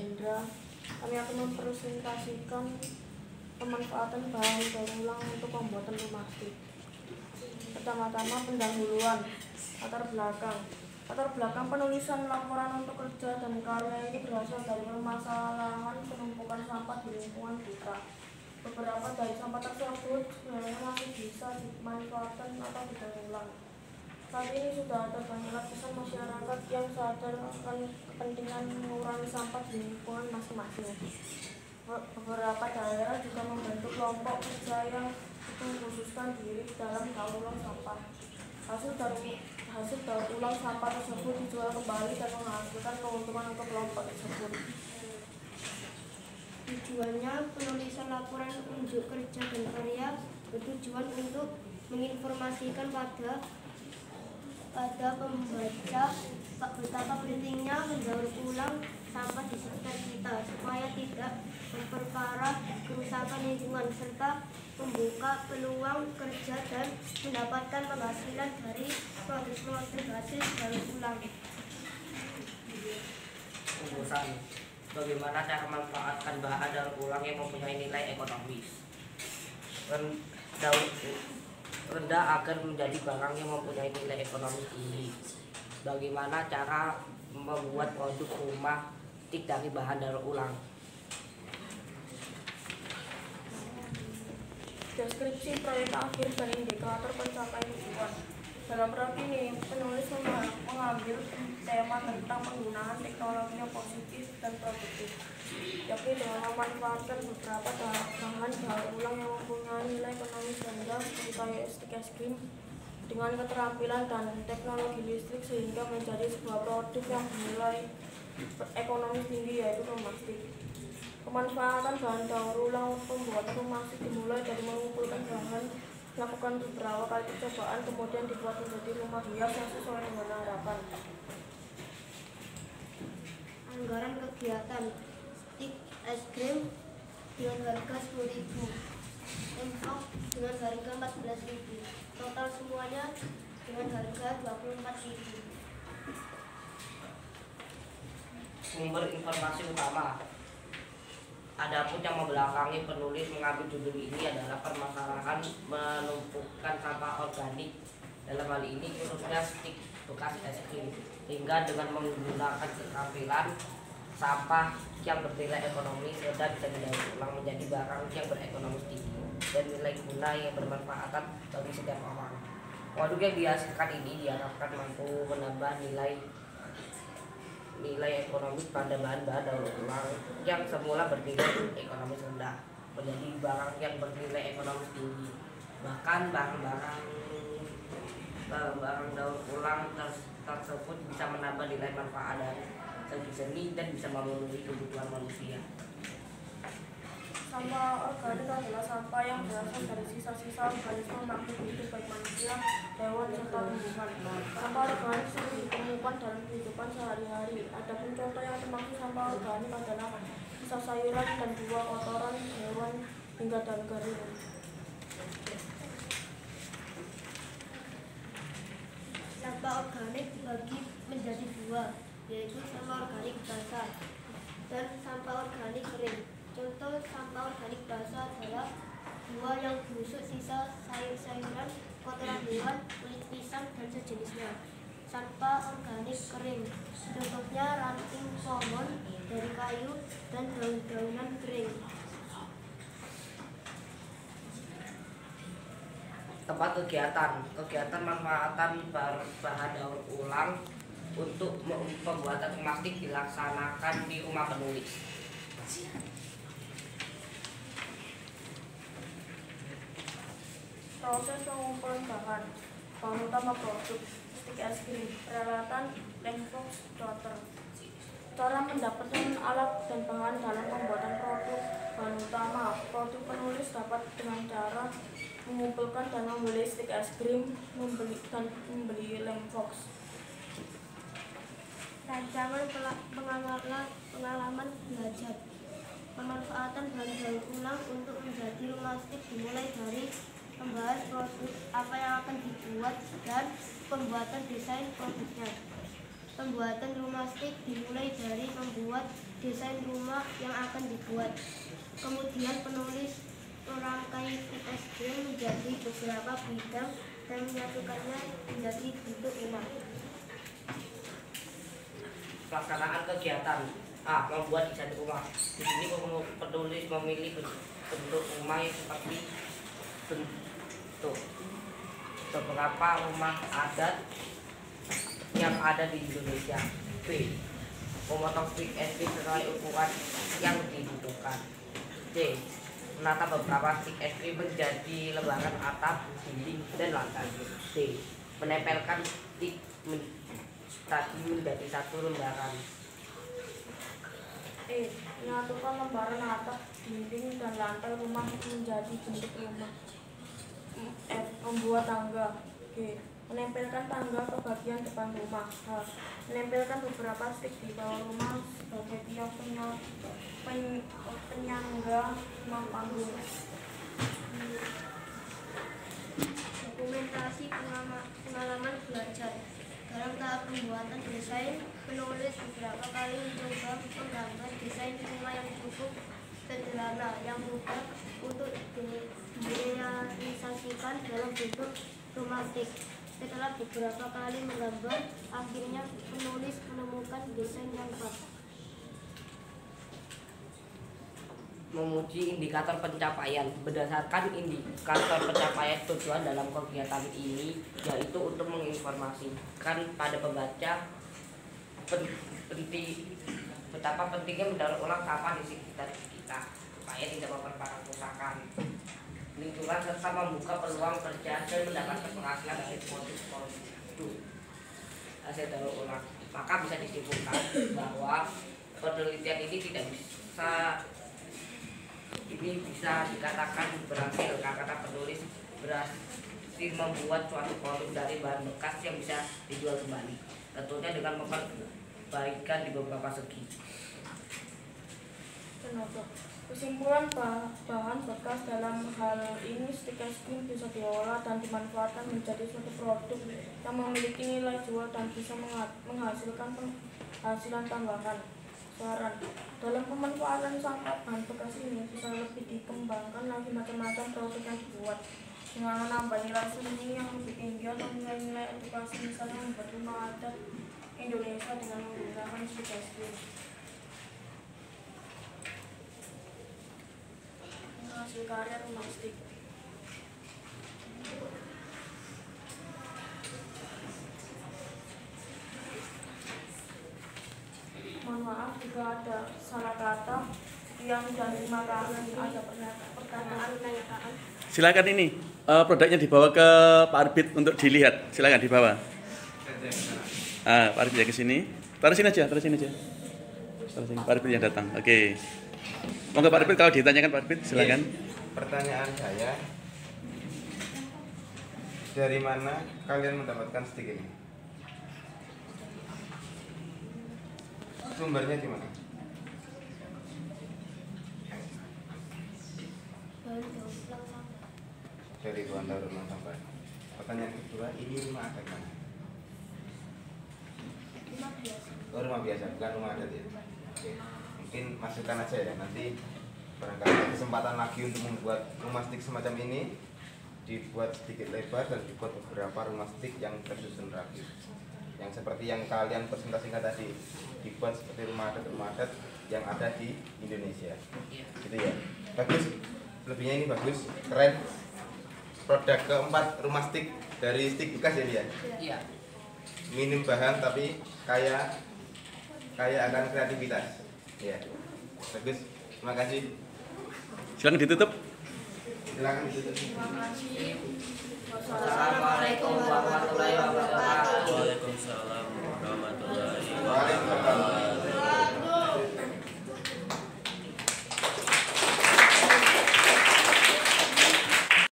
Hendra. Kami akan mempresentasikan pemanfaatan bahan daur ulang untuk pembuatan rumah plastik. Pertama-tama pendahuluan, latar belakang penulisan laporan untuk kerja dan karya ini berasal dari permasalahan penumpukan sampah di lingkungan kita. Beberapa dari sampah tersebut sebenarnya masih bisa dimanfaatkan atau didaur ulang. Saat ini sudah ada banyak lapisan masyarakat yang sadar akan kepentingan mengurangi sampah di lingkungan masing-masing. Beberapa daerah juga membentuk kelompok kerja yang mengkhususkan diri dalam daur ulang sampah. Hasil daur ulang sampah tersebut dijual kembali dan menghasilkan keuntungan untuk kelompok tersebut. Tujuannya, penulisan laporan unjuk kerja dan karya bertujuan untuk menginformasikan pada pembaca betapa pentingnya mendaur ulang sampah di sekitar kita supaya tidak memperparah kerusakan lingkungan serta membuka peluang kerja dan mendapatkan penghasilan dari produk hasil daur ulang. Rumusan. Bagaimana cara memanfaatkan bahan daur ulang yang mempunyai nilai ekonomis rendah agar menjadi barang yang mempunyai nilai ekonomi tinggi. Bagaimana cara membuat produk rumah plastik dari bahan daur ulang? Deskripsi proyek akhir dan indikator pencapaian tujuan. Dalam proyek ini, penulis mengambil tema tentang penggunaan teknologi yang positif dan produktif, yakni dengan memanfaatkan beberapa bahan daur ulang yang mempunyai nilai ekonomis rendah seperti stik es krim dengan keterampilan dan teknologi listrik sehingga menjadi sebuah produk yang bernilai ekonomi tinggi, yaitu rumah plastik. Pemanfaatan bahan daur ulang untuk pembuatan rumah plastik dimulai dari mengumpulkan bahan, melakukan beberapa kali percobaan, kemudian dibuat menjadi rumah hias yang sesuai dengan harapan. Anggaran kegiatan: stik es krim dengan harga 10.000, Lemfok dengan harga 14.000, total semuanya dengan harga 24.000. Sumber informasi utama. Adapun yang membelakangi penulis mengambil judul ini adalah permasalahan menumpukan sampah organik, dalam hal ini khususnya stik bekas es krim, hingga dengan menggunakan keterampilan sampah yang bernilai ekonomis rendah bisa didaur ulang menjadi barang yang berekonomis tinggi dan nilai guna yang bermanfaat bagi setiap orang. Produk yang dihasilkan ini diharapkan mampu menambah nilai ekonomis pada bahan-bahan daur ulang yang semula bernilai ekonomis rendah menjadi barang yang bernilai ekonomis tinggi. Bahkan barang-barang daur ulang tersebut bisa menambah nilai manfaat dari segi seni dan bisa memenuhi kebutuhan manusia. Sampah organik adalah sampah yang berasal dari sisa-sisa organisme makhluk hidup baik manusia, hewan, serta tumbuhan. Sampah organik sering ditemukan dalam kehidupan sehari-hari. Adapun contoh yang termasuk sampah organik adalah sisa sayuran dan buah, kotoran hewan, hingga daun kering. Sampah organik dibagi menjadi dua, yaitu sampah organik basah dan sampah organik kering. Contoh sampah organik basah adalah buah yang busuk, sisa sayur-sayuran, kotoran hewan, kulit pisang, dan sejenisnya. Sampah organik kering, contohnya ranting pohon dari kayu dan daun-daunan kering. Tempat kegiatan manfaatan bahan daur ulang untuk pembuatan plastik dilaksanakan di rumah penulis. Proses pengumpulan bahan utama produk stik es krim, peralatan Lemfok Daughter. Cara mendapatkan alat dan bahan dalam pembuatan produk bahan utama produk penulis dapat dengan cara mengumpulkan dan membeli stik es krim, membeli Lemfok. Rancangan pengalaman belajar. Pemanfaatan bahan daur ulang untuk menjadi rumah plastik dimulai dari membahas produk apa yang akan dibuat dan pembuatan desain produknya. Pembuatan rumah plastik dimulai dari membuat desain rumah yang akan dibuat. Kemudian penulis merangkai SD menjadi beberapa bidang dan menyatukannya menjadi bentuk rumah. Pelaksanaan kegiatan membuat desain rumah. Di sini penulis memilih bentuk rumah yang seperti bentuk beberapa rumah adat yang ada di Indonesia. B. Memotong stick SD sesuai ukuran yang dibutuhkan. C. Menata beberapa stick SD menjadi lembaran atap, dinding, dan lantai. D. Menempelkan stick tadi menjadi satu lembaran. E. Menyatukan lembaran atap, dinding, dan lantai rumah menjadi bentuk rumah. F. Membuat tangga. G. Menempelkan tangga ke bagian depan rumah. H. Menempelkan beberapa stick di bawah rumah sebagai tiang penyangga rumah panggung. Dokumentasi pengalaman belajar. Dalam tahap pembuatan desain, penulis beberapa kali mencoba menggambar desain rumah yang cukup sederhana yang mudah untuk direalisasikan dalam bentuk rumah stick. Setelah beberapa kali menggambar, akhirnya penulis menemukan desain yang pas. Memuji indikator pencapaian. Berdasarkan indikator pencapaian tujuan dalam kegiatan ini yaitu untuk menginformasikan pada pembaca betapa pentingnya mendaur ulang sampah di sekitar kita supaya tidak memperparah kerusakan lingkungan serta membuka peluang kerja dan mendapatkan penghasilan dari produk hasil daur ulang. Maka bisa disimpulkan bahwa penelitian ini bisa dikatakan berhasil karena penulis berhasil membuat suatu produk dari bahan bekas yang bisa dijual kembali, tentunya dengan memperbaikan di beberapa segi. Penutup. Kesimpulan bahan bekas dalam hal ini stick es krim bisa diolah dan dimanfaatkan menjadi suatu produk yang memiliki nilai jual dan bisa menghasilkan penghasilan tambahan. Saran, dalam pemanfaatan sampah bahan bekas ini bisa lebih dikembangkan lagi macam-macam produk yang dibuat dengan menambah nilai seni yang lebih tinggi atau nilai edukasi, misalnya membuat rumah adat Indonesia dengan menggunakan stick es krim. Hasil karya rumah stick. Mohon maaf jika ada salah kata. Yang dan terima kasih. Ada pertanyaan. Silakan ini produknya dibawa ke Pak Arbit untuk dilihat. Silakan dibawa. Pak Arbit ya ke sini. Taruh sini aja. Taruh sini. Pak Arbit yang datang. Oke. Monggo Pak Arbit, kalau ditanyakan Pak Arbit, silakan. Pertanyaan saya, dari mana kalian mendapatkan stick ini? Sumbernya di mana? Dari bahan daur ulang sampah. Pertanyaan kedua, ini rumah adat mana? Rumah biasa, bukan rumah adat ya. Oke. Mungkin masukkan aja ya, nanti barangkali ada kesempatan lagi untuk membuat rumah stick semacam ini, dibuat sedikit lebar dan dibuat beberapa rumah stick yang tersusun rapi, yang seperti yang kalian presentasikan tadi, dibuat seperti rumah adat yang ada di Indonesia. Gitu ya. Bagus, lebihnya ini bagus, keren. Produk keempat, rumah stick dari stick bekas ya dia. Iya. Minim bahan tapi kaya akan kreativitas. Ya. Bagus. Terima kasih. Silakan ditutup. Silakan ditutup. Terima kasih. Wassalamualaikum.